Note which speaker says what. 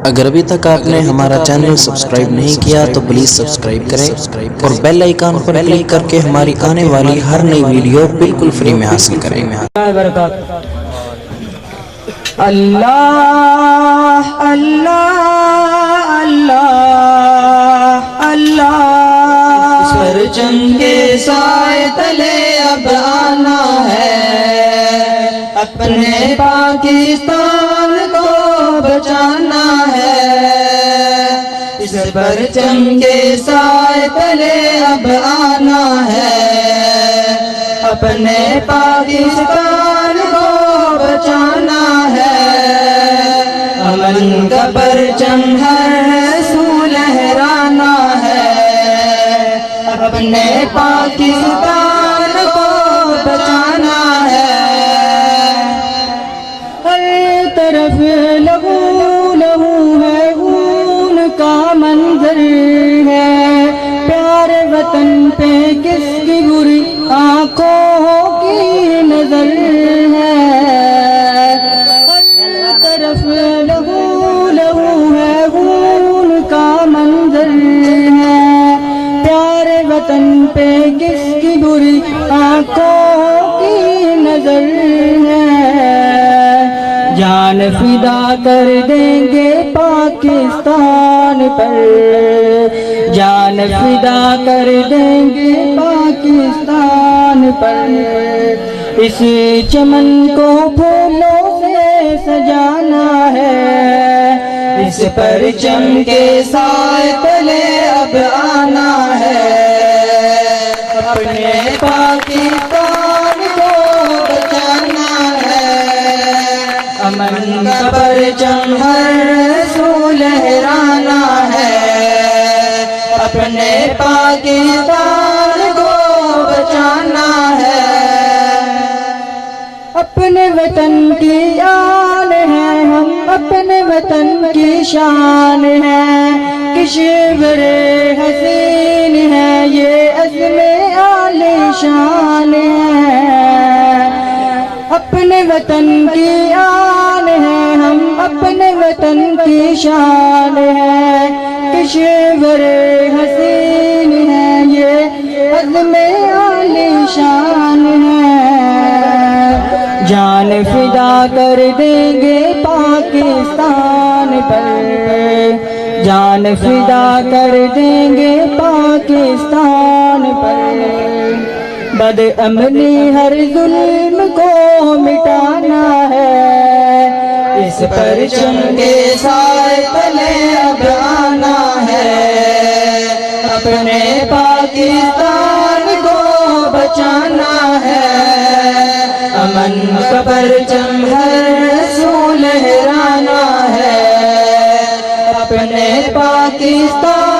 Speaker 1: اگر ابھی تک آپ نے ہمارا چینل سبسکرائب نہیں کیا تو پلیز سبسکرائب کریں اور بیل آئیکن پر کلک کر کے ہماری آنے والی ہر نئی ویڈیو بالکل فری میں حاصل کریں۔
Speaker 2: اللہ اللہ اللہ اللہ، پرچم کے سائے تلے اب آنا ہے، اپنے پاکستان کو بچانا ہے، اس پرچم کے سائے تلے اب آنا ہے، اپنے پاکستان کو بچانا ہے، امن کا پرچم ہر سو لہرانا ہے، اپنے پاکستان کو بچانا ہے، ہر طرف لہو لہو ہے، خون کا منظر ہے، پیارے وطن پہ کس کی بری آنکھوں کی نظر ہے، ہر طرف لہو لہو ہے، خون کا منظر ہے، پیارے وطن پہ کس کی بری آنکھوں کی نظر ہے، جان فدا کر دیں گے پاکستان پر، جان فدا کر دیں گے پاکستان پر، اس چمن کو پھولوں سے سجانا ہے، اس پرچم کے سائے تلے اب آنا ہے، اپنے پاکستان کو بچانا ہے، امن کا پرچم ہر سو لہرانا ہے، اپنے پاکستان کو بچانا ہے، اپنے وطن کی آن ہے، ہم اپنے وطن کی شان ہے، کشور حسین ہے، یہ عزم عالی شان ہے، اپنے وطن کی آن ہے، ہم اپنے وطن کی شان ہے، کشور حسین ہے، یہ عزم عالی شان ہے، جان فدا کر دیں گے پاکستان پر، جان فدا کر دیں گے پاکستان پر، بد امنی ہر ظلم کو مٹانا ہے، اس پرچم کے سائے تلے اب آنا ہے، اپنے پاکستان کو بچانا ہے، امن کا پرچم ہر سو لہرانا ہے، اپنے پاکستان